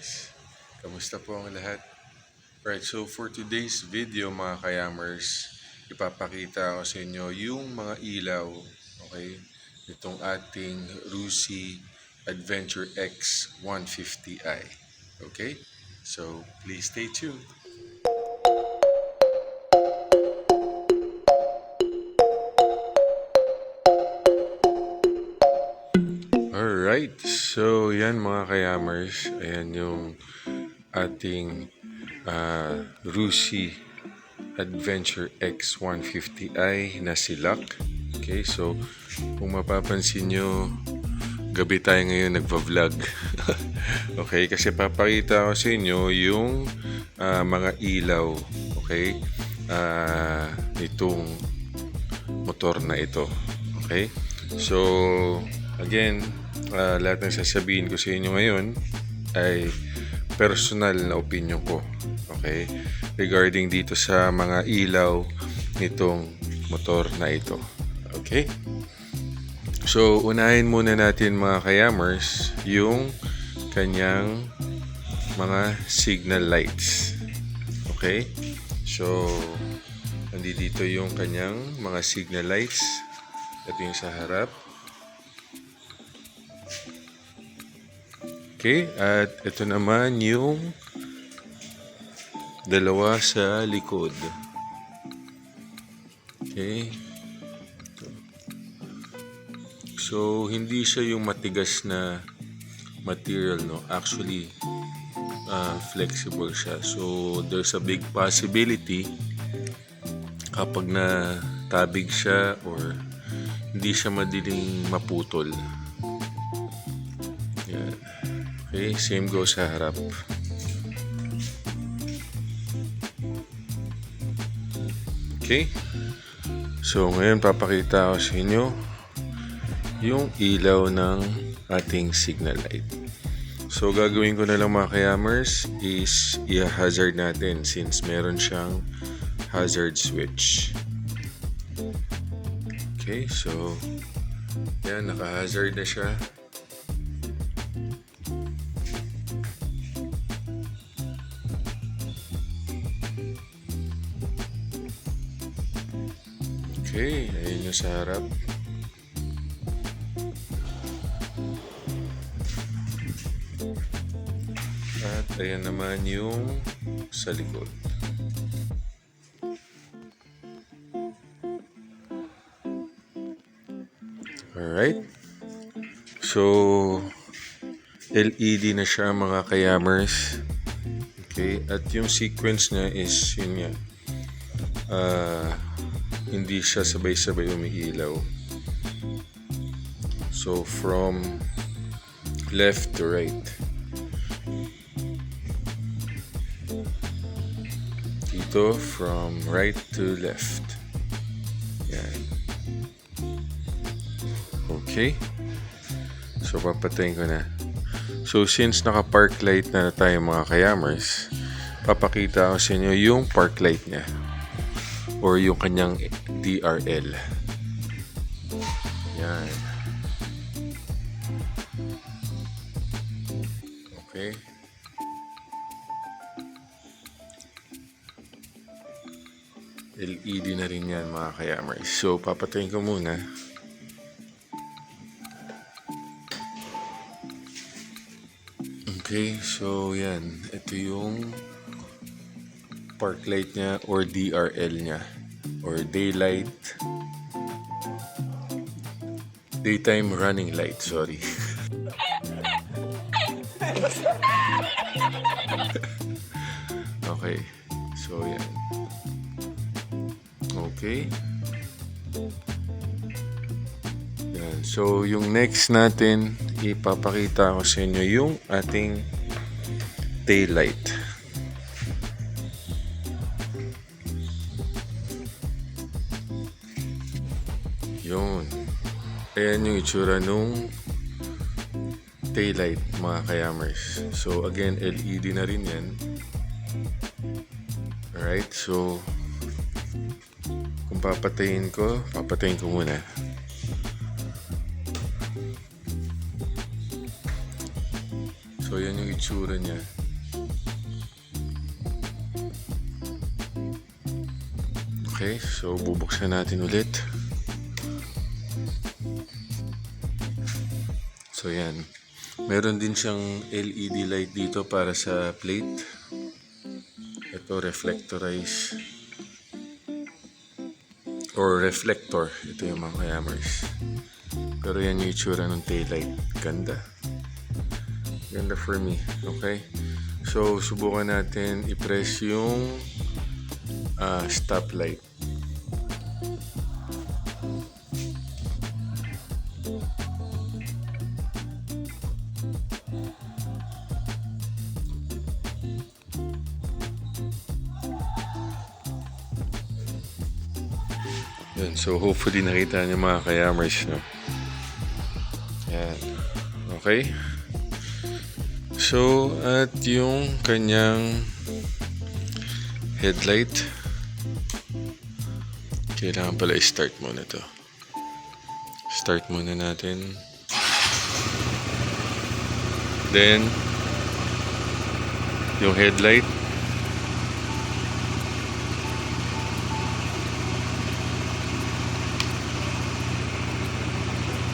kayamers. Kamusta po ang lahat? Right, so for today's video mga kayamers, ipapakita ko sa inyo yung mga ilaw, okay, itong ating Rusi Adventure X 150i. Okay? So, please stay tuned. Alright, so yan mga kayamers, ayan yung ating Rusi Adventure X 150i na silak. Okay, so kung mapapansin nyo, gabi tayo ngayon nagva-vlog. Okay, kasi papakita ko sa inyo yung mga ilaw, okay, nitong motor na ito. Okay, so again, lahat ng sasabihin ko sa inyo ngayon ay personal na opinion ko, okay, regarding dito sa mga ilaw nitong motor na ito. Okay, so unahin muna natin mga kayamers yung kanyang mga signal lights. Okay, so nandito yung kanyang mga signal lights. Ito yung sa harap. Okay, at ito naman yung dalawa sa likod. Okay. So, hindi siya yung matigas na material, no? Actually, flexible siya. So, there's a big possibility kapag na tabig siya or hindi siya madaling maputol. Yan. Okay, same goes sa harap. Okay, so ngayon papakita ko sa inyo yung ilaw ng ating signal light. So gagawin ko na lang mga kayamers is i-hazard natin since meron siyang hazard switch. Okay, so yan, naka-hazard na siya. Okay, ayun yung sa harap. At ayan naman yung sa likod. Alright. So, LED na siya mga kayamers. Okay, at yung sequence niya is yun nga. Hindi siya sabay-sabay umiilaw. So, from left to right. Dito, from right to left. Yan. Okay. So, papatayin ko na. So, since naka-park light na tayo mga kayamers, papakita ko sa inyo yung park light niya. Or yung kanyang DRL. Yan. Okay. LED na rin yan mga kayamers. So, papatayin ko muna. Okay, so yan. Ito yung park light niya or DRL niya or daytime running light, sorry. Okay, so yan. Okay, yan. So yung next natin, ipapakita ko sa inyo yung ating tail light. Yun. Ayan yung itsura nung taillight mga kayamers. So again, LED na rin yan. Alright, so kung papatayin ko muna. So, yan yung itsura niya. Okay, so bubuksan natin ulit. So, yan. Meron din siyang LED light dito para sa plate. Ito, reflectorize. Or reflector. Ito yung mga kayamers. Pero yan yung itsura ng taillight. Ganda. Ganda for me. Okay? So, subukan natin i-press yung stoplight. Yan. So, hopefully nakita niyo mga kayamers, no? Yan. Okay? So, at yung kanyang headlight, kailangan pala i-start muna to. Start muna natin. Then, yung headlight.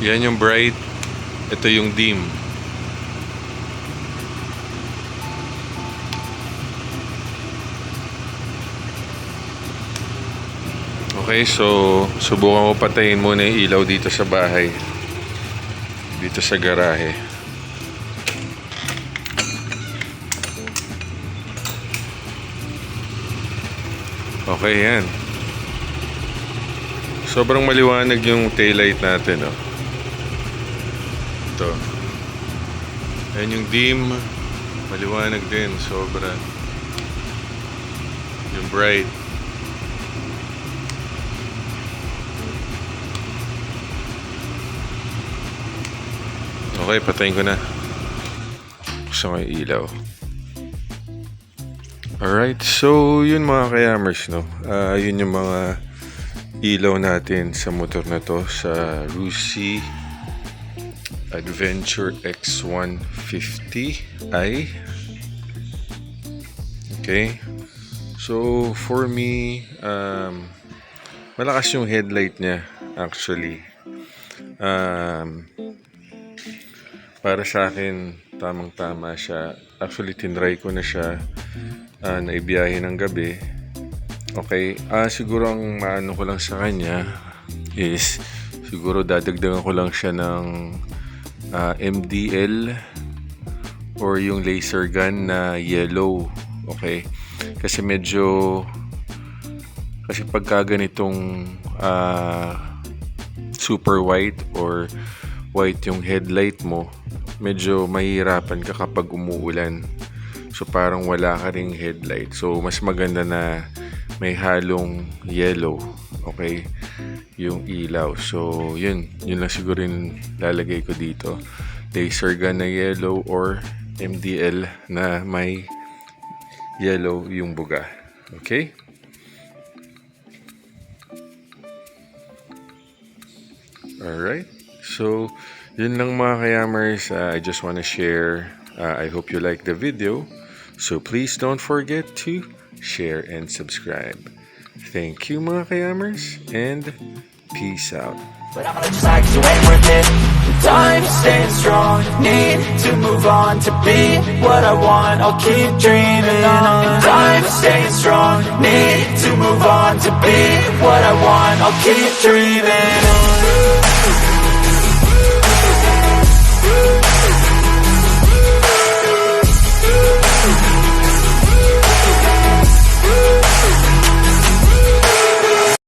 Yan yung bright. Ito yung dim. Okay, so subukan mo patayin muna yung ilaw dito sa bahay. Dito sa garahe. Okay, yan. Sobrang maliwanag yung taillight natin, oh. Ito. Ayan yung dim. Maliwanag din, sobra. Yung bright. Okay, patayin ko na. Gusto ko yung ilaw. Alright, so yun mga kayamers, no? Yun yung mga ilaw natin sa motor na to, sa Rusi Adventure X150i. Okay. So, for me, malakas yung headlight niya, actually. Para sa akin, tamang-tama siya. Actually, tinry ko na siya na ibiyahe ng gabi. Okay. Siguro ang maano ko lang sa kanya is siguro dadagdagan ko lang siya ng MDL or yung laser gun na yellow. Okay. Kasi pagka ganitong super white or white yung headlight mo, medyo mahihirapan ka kapag umuulan. So parang wala ka ring headlight. So mas maganda na may halong yellow. Okay? Yung ilaw. So yun lang siguro yung lalagay ko dito. Laser gun na yellow or MDL na may yellow yung buga. Okay? Alright. So yun lang mga kayamers. I just want to share. I hope you like the video. So please don't forget to share and subscribe. Thank you mga kayamers and peace out. But I'm gonna just act, you ain't worth it. Time staying strong, need to move on to be what I want. I'll keep dreaming on. Time staying strong, need to move on to be what I want. I'll keep dreaming on.